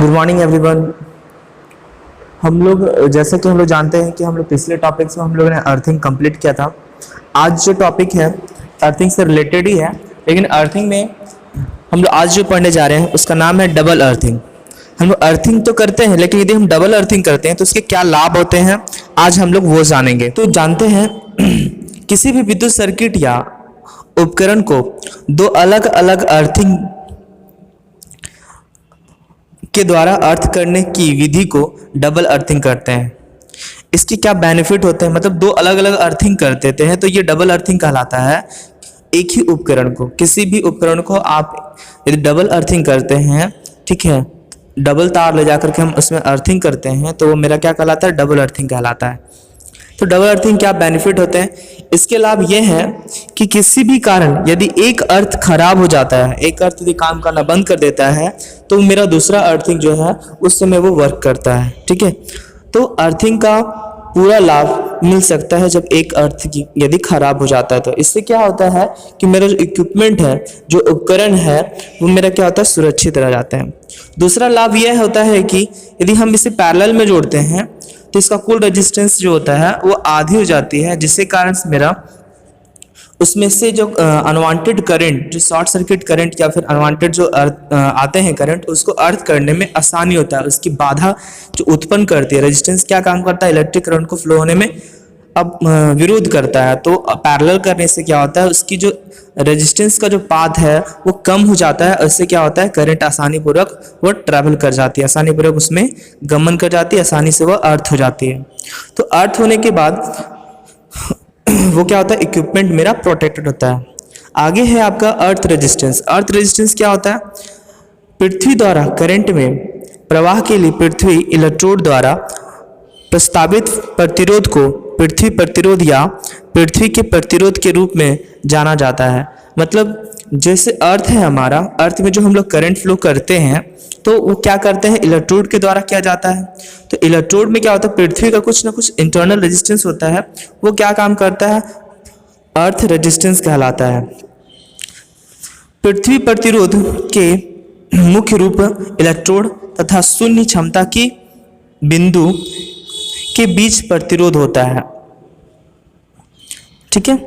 Good morning everyone. जैसे कि हम लोग जानते हैं कि हम लोग पिछले टॉपिक्स में हम लोगों ने अर्थिंग कंप्लीट किया था। आज जो टॉपिक है अर्थिंग से रिलेटेड ही है, लेकिन अर्थिंग में हम लोग आज जो पढ़ने जा रहे हैं उसका नाम है डबल अर्थिंग। हम लोग अर्थिंग तो करते हैं, लेकिन यदि हम डबल अर्थिंग करते हैं तो उसके क्या लाभ होते हैं आज हम लोग वो जानेंगे। तो जानते हैं किसी भी विद्युत सर्किट या उपकरण को दो अलग अलग अर्थिंग के द्वारा अर्थ करने की विधि को डबल अर्थिंग कहते हैं। इसके क्या बेनिफिट होते हैं, मतलब दो अलग अलग अर्थिंग कर देते हैं तो ये डबल अर्थिंग कहलाता है। एक ही उपकरण को, किसी भी उपकरण को आप यदि डबल अर्थिंग करते हैं, ठीक है, डबल तार ले जाकर के हम उसमें अर्थिंग करते हैं तो वो मेरा क्या कहलाता है, डबल अर्थिंग कहलाता है। तो डबल अर्थिंग क्या बेनिफिट होते हैं, इसके लाभ ये है कि किसी भी कारण यदि एक अर्थ खराब हो जाता है, एक अर्थ यदि काम करना बंद कर देता है तो मेरा दूसरा अर्थिंग जो है उस समय वो वर्क करता है। ठीक है, तो अर्थिंग का पूरा लाभ मिल सकता है जब एक अर्थ की यदि खराब हो जाता है। तो इससे क्या होता है कि मेरा जो इक्विपमेंट है, जो उपकरण है, वो मेरा क्या होता है, सुरक्षित रह जाते हैं। दूसरा लाभ यह होता है कि यदि हम इसे पैरेलल में जोड़ते हैं तो इसका कुल रेजिस्टेंस जो होता है वो आधी हो जाती है, जिसके कारण से मेरा उसमें से जो अनवांटेड करंट, जो शॉर्ट सर्किट करंट या फिर अनवांटेड जो आते हैं करंट, उसको अर्थ करने में आसानी होता है। उसकी बाधा जो उत्पन्न करती है, रेजिस्टेंस क्या काम करता है, इलेक्ट्रिक करंट को फ्लो होने में अब विरोध करता है। तो पैरेलल करने से क्या होता है, उसकी जो रेजिस्टेंस का जो पाथ है वो कम हो जाता है। उससे क्या होता है, करंट आसानी पूर्वक वो ट्रैवल कर जाती है, आसानी पूर्वक उसमें गमन कर जाती है, आसानी से वो अर्थ हो जाती है। तो अर्थ होने के बाद वो क्या होता है, इक्विपमेंट मेरा प्रोटेक्टेड होता है। आगे है आपका अर्थ रेजिस्टेंस। अर्थ रेजिस्टेंस क्या होता है, पृथ्वी द्वारा करंट में प्रवाह के लिए पृथ्वी इलेक्ट्रोड द्वारा प्रस्तावित प्रतिरोध को पृथ्वी प्रतिरोध या पृथ्वी के प्रतिरोध के रूप में जाना जाता है। मतलब जैसे अर्थ है हमारा, अर्थ में जो हम लोग करंट फ्लो करते हैं तो वो क्या करते हैं, इलेक्ट्रोड के द्वारा किया जाता है। तो इलेक्ट्रोड में क्या होता है, पृथ्वी का कुछ ना कुछ इंटरनल रेजिस्टेंस होता है, वो क्या काम करता है, अर्थ रेजिस्टेंस कहलाता है। पृथ्वी प्रतिरोध के मुख्य रूप इलेक्ट्रोड तथा शून्य क्षमता की बिंदु के बीच प्रतिरोध होता है। ठीक है,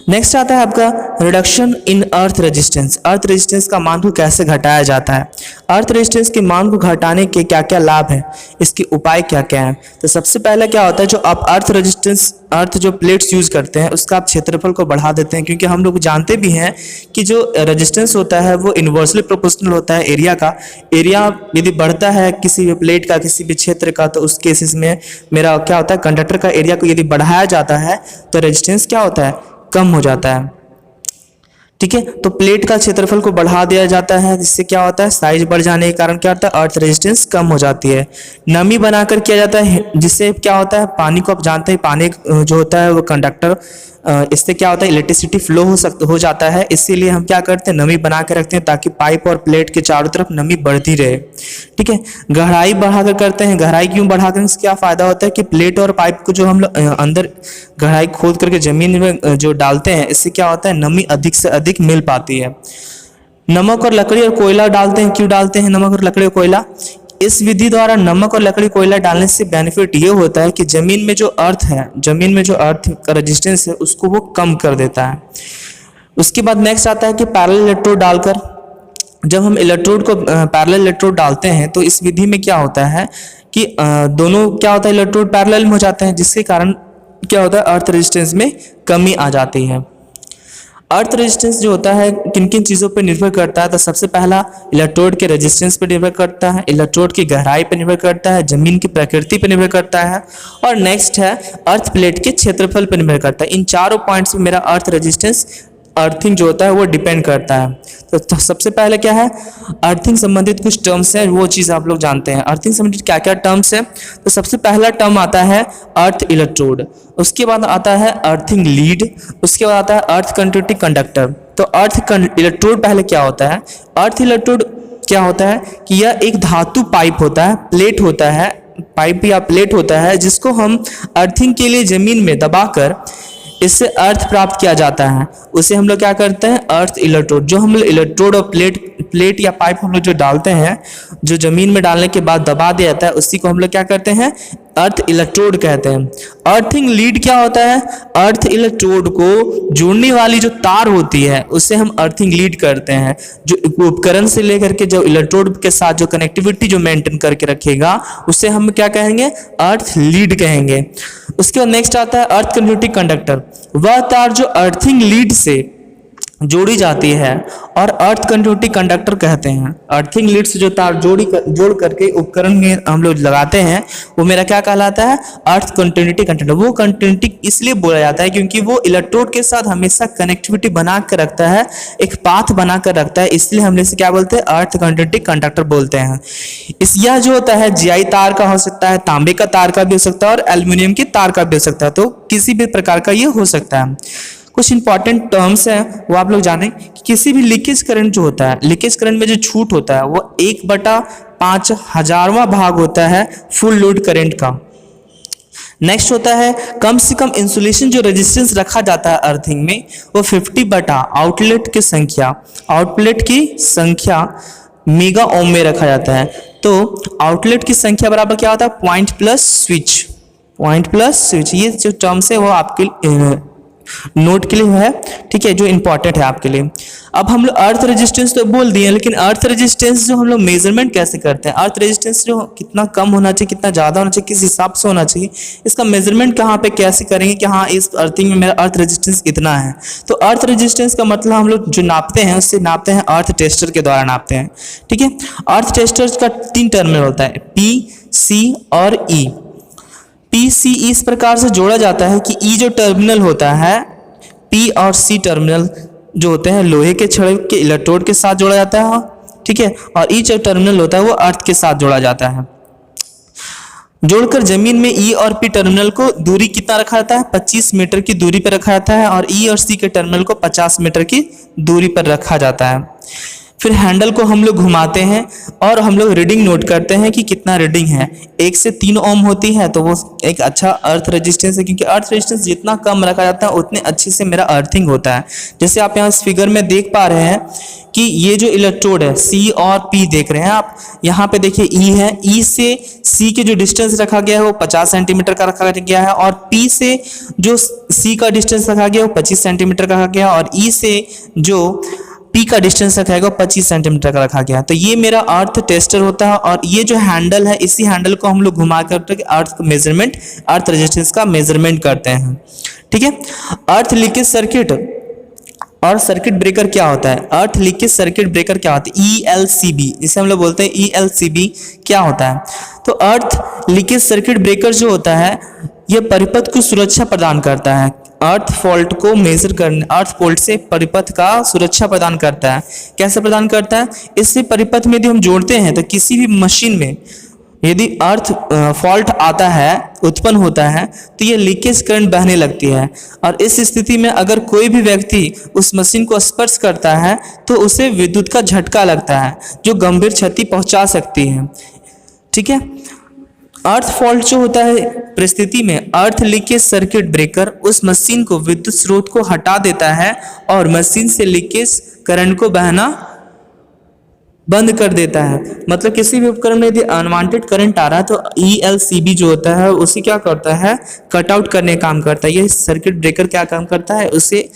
नेक्स्ट आता है आपका reduction in earth resistance. Earth resistance का मान को कैसे घटाया जाता है, अर्थ रेजिस्टेंस के मान को घटाने के क्या क्या लाभ है, इसके उपाय क्या क्या है। तो सबसे पहला क्या होता है, जो आप अर्थ रेजिस्टेंस, अर्थ जो प्लेट्स यूज करते हैं उसका आप क्षेत्रफल को बढ़ा देते हैं, क्योंकि हम लोग जानते भी हैं कि जो रेजिस्टेंस होता है वो इन्वर्सली प्रोपोर्शनल होता है एरिया का। एरिया यदि बढ़ता है किसी भी प्लेट का, किसी भी क्षेत्र का, तो उस केसेस में मेरा क्या होता है, कंडक्टर का एरिया को यदि बढ़ाया जाता है तो रेजिस्टेंस क्या होता है, कम हो जाता है। ठीक है, तो प्लेट का क्षेत्रफल को बढ़ा दिया जाता है, जिससे क्या होता है, साइज बढ़ जाने के कारण क्या होता है, अर्थ रेजिस्टेंस कम हो जाती है। नमी बनाकर किया जाता है, जिससे क्या होता है, पानी को आप जानते हैं, पानी जो होता है वो कंडक्टर, इससे क्या होता है, इलेक्ट्रिसिटी फ्लो हो जाता है। इसीलिए हम क्या करते हैं, नमी बना के रखते हैं ताकि पाइप और प्लेट के चारों तरफ नमी बढ़ती रहे। ठीक है, गहराई बढ़ाकर करते हैं। गहराई क्यों बढ़ाकर, क्या फायदा होता है कि प्लेट और पाइप को जो हम लोग अंदर गहराई खोद करके जमीन में जो डालते हैं, इससे क्या होता है, नमी अधिक से अधिक मिल पाती है। नमक और लकड़ी और कोयला डालते हैं। क्यों डालते हैं नमक और लकड़ी और कोयला, इस विधि द्वारा नमक और लकड़ी कोयला डालने से बेनिफिट ये होता है कि जमीन में जो अर्थ है, जमीन में जो अर्थ का रेजिस्टेंस है उसको वो कम कर देता है। उसके बाद नेक्स्ट आता है कि पैरेलल इलेक्ट्रोड डालकर, जब हम इलेक्ट्रोड को पैरेलल इलेक्ट्रोड डालते हैं तो इस विधि में क्या होता है कि दोनों क्या होता है, इलेक्ट्रोड पैरेलल में हो जाते हैं, जिसके कारण क्या होता है, अर्थ रेजिस्टेंस में कमी आ जाती है। अर्थ रेजिस्टेंस जो होता है किन किन चीज़ों पर निर्भर करता है, तो सबसे पहला इलेक्ट्रोड के रेजिस्टेंस पर निर्भर करता है, इलेक्ट्रोड की गहराई पर निर्भर करता है, जमीन की प्रकृति पर निर्भर करता है, और नेक्स्ट है अर्थ प्लेट के क्षेत्रफल पर निर्भर करता है। इन चारों पॉइंट्स में मेरा अर्थ रेजिस्टेंस, अर्थिंग जो होता है वो डिपेंड करता है। तो सबसे पहले क्या है, अर्थिंग संबंधित कुछ टर्म्स हैं, वो चीज़ आप लोग जानते हैं। अर्थिंग संबंधित क्या क्या टर्म्स है, तो सबसे पहला टर्म आता है अर्थ इलेक्ट्रोड, उसके बाद आता है अर्थिंग लीड, उसके बाद आता है अर्थ कंडक्टिंग कंडक्टर। तो अर्थ इलेक्ट्रोड पहले क्या होता है, अर्थ इलेक्ट्रोड क्या होता है कि यह एक धातु पाइप होता है, प्लेट होता है, पाइप या प्लेट होता है, जिसको हम अर्थिंग के लिए जमीन में दबाकर इससे अर्थ प्राप्त किया जाता है, उसे हम लोग क्या करते हैं, अर्थ इलेक्ट्रोड। जो हम लोग इलेक्ट्रोड और प्लेट या पाइप हम लोग जो डालते हैं, जो जमीन में डालने के बाद दबा दिया जाता है, उसी को हम लोग क्या करते हैं, अर्थ इलेक्ट्रोड कहते हैं। अर्थिंग लीड क्या होता है, अर्थ इलेक्ट्रोड को जोड़ने वाली जो तार होती है उसे हम अर्थिंग लीड करते हैं। जो उपकरण से लेकर के जो इलेक्ट्रोड के साथ जो कनेक्टिविटी जो मेंटेन करके रखेगा उसे हम क्या कहेंगे, अर्थ लीड कहेंगे। उसके बाद नेक्स्ट आता है अर्थ कंडक्टिंग कंडक्टर। वह तार जो अर्थिंग लीड से जोड़ी जाती है और अर्थ कंडक्टिंग कंडक्टर कहते हैं। अर्थिंग लीड से जो तार जोड़ करके उपकरण में हम लोग लगाते हैं वो मेरा क्या कहलाता है, अर्थ कंडक्टिंग कंडक्टर। वो कंडक्टिंग इसलिए बोला जाता है क्योंकि वो इलेक्ट्रोड के साथ हमेशा कनेक्टिविटी बना कर रखता है, एक पाथ बना कर रखता है, इसलिए हम इसे क्या बोलते हैं, अर्थ कंडक्टिंग कंडक्टर बोलते हैं। यह जो होता है GI तार का हो सकता है, तांबे का तार का भी हो सकता है और एल्यूमिनियम की तार का भी हो सकता है, तो किसी भी प्रकार का ये हो सकता है। कुछ इंपॉर्टेंट टर्म्स हैं वो आप लोग जानें कि किसी भी लीकेज करंट जो होता है, लीकेज करंट में जो छूट होता है वो 1/5000वां भाग होता है फुल लोड करंट का। नेक्स्ट होता है कम से कम इंसुलेशन जो रेजिस्टेंस रखा जाता है अर्थिंग में वो 50 आउटलेट की संख्या मेगा ओम में रखा जाता है। तो आउटलेट की संख्या बराबर क्या होता है, पॉइंट प्लस स्विच। ये जो टर्म्स है वो आपके नोट के लिए है, ठीक है, जो इंपॉर्टेंट है आपके लिए। अब हम लोग अर्थ रेजिस्टेंस तो बोल दिए, लेकिन अर्थ रेजिस्टेंस जो हम लोग मेजरमेंट कैसे करते हैं, अर्थ रेजिस्टेंस जो कितना कम होना चाहिए, कितना ज़्यादा होना चाहिए, किस हिसाब से होना चाहिए, इसका मेजरमेंट कहाँ पे कैसे करेंगे कि हाँ इस अर्थिंग में मेरा अर्थ रेजिस्टेंस इतना है। तो अर्थ रेजिस्टेंस का मतलब हम लोग जो नापते हैं उससे नापते हैं अर्थ टेस्टर के द्वारा नापते हैं, ठीक है। अर्थ टेस्टर का 3 टर्मिनल होता है, P, C और E। PC इस प्रकार से जोड़ा जाता है कि E जो टर्मिनल होता है, P और C टर्मिनल जो होते हैं लोहे के छड़ के इलेक्ट्रोड के साथ जोड़ा जाता है, ठीक है, और E जो टर्मिनल होता है वो अर्थ के साथ जोड़ा जाता है। जोड़कर जमीन में E और P टर्मिनल को दूरी कितना रखा जाता है, 25 मीटर की दूरी पर रखा जाता है, और E और C के टर्मिनल को 50 मीटर की दूरी पर रखा जाता है। फिर हैंडल को हम लोग घुमाते हैं और हम लोग रीडिंग नोट करते हैं कि कितना रीडिंग है। 1 से 3 ओम होती है तो वो एक अच्छा अर्थ रेजिस्टेंस है, क्योंकि अर्थ रेजिस्टेंस जितना कम रखा जाता है उतने अच्छे से मेरा अर्थिंग होता है। जैसे आप यहाँ इस फिगर में देख पा रहे हैं कि ये जो इलेक्ट्रोड है C और P देख रहे हैं आप, यहाँ पे देखिए E है, E से C के जो डिस्टेंस रखा गया है वो 50 सेंटीमीटर का रखा गया है, और P से जो C का डिस्टेंस रखा गया है वो 25 सेंटीमीटर का रखा गया है, और E से जो P का डिस्टेंस रखा गया 25 सेंटीमीटर का रखा गया। तो ये मेरा अर्थ टेस्टर होता है, और ये जो हैंडल है इसी हैंडल को हम लोग घुमा कर अर्थ मेजरमेंट, अर्थ रेजिस्टेंस का मेजरमेंट करते हैं, ठीक है। अर्थ लीकेज सर्किट और सर्किट ब्रेकर क्या होता है, अर्थ लीकेज सर्किट ब्रेकर क्या होता है, ELCB, इसे हम लोग बोलते हैं ELCB क्या होता है। तो अर्थ लीकेज सर्किट ब्रेकर जो होता है ये परिपथ को सुरक्षा प्रदान करता है, अर्थ फॉल्ट को मेजर करने, अर्थ फॉल्ट से परिपथ का सुरक्षा प्रदान करता है। कैसे प्रदान करता है, इससे परिपथ में यदि हम जोड़ते हैं तो किसी भी मशीन में यदि अर्थ फॉल्ट आता है, उत्पन्न होता है, तो ये लीकेज करंट बहने लगती है, और इस स्थिति में अगर कोई भी व्यक्ति उस मशीन को स्पर्श करता है तो उसे विद्युत का झटका लगता है जो गंभीर क्षति पहुंचा सकती है, ठीक है। अर्थ फॉल्ट जो होता है परिस्थिति में अर्थ लीकेज सर्किट ब्रेकर उस मशीन को विद्युत स्रोत को हटा देता है और मशीन से लीकेज करंट को बहना बंद कर देता है। मतलब किसी भी उपकरण में यदि अनवांटेड करंट आ रहा है तो ELCB जो होता है उसे क्या करता है, कट आउट करने का काम करता है। ये सर्किट ब्रेकर क्या काम करता है, उसे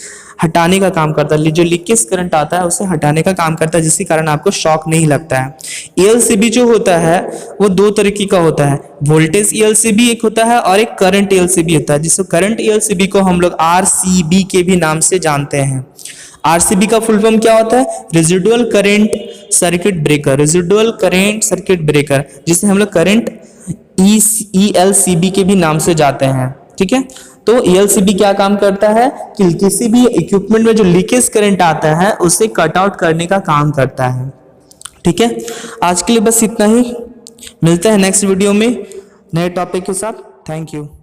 हटाने का काम करता है, जो लीकेज करंट आता है उसे हटाने का काम करता है, जिसके कारण आपको शॉक नहीं लगता है। ELCB जो होता है वो 2 तरीके का होता है, वोल्टेज ELCB एक होता है और एक करंट ELCB होता है, जिसको करंट ELCB को हम लोग RCB के भी नाम से जानते हैं। RCB का फुल फॉर्म क्या होता है, residual current circuit breaker, residual current circuit breaker, जिसे हम लोग करंट ELCB के भी नाम से जानते हैं, ठीक है। तो ELCB क्या काम करता है कि किसी भी इक्विपमेंट में जो लीकेज करंट आता है उसे कट आउट करने का काम करता है, ठीक है। आज के लिए बस इतना ही, मिलते हैं नेक्स्ट वीडियो में नए टॉपिक के साथ। Thank you.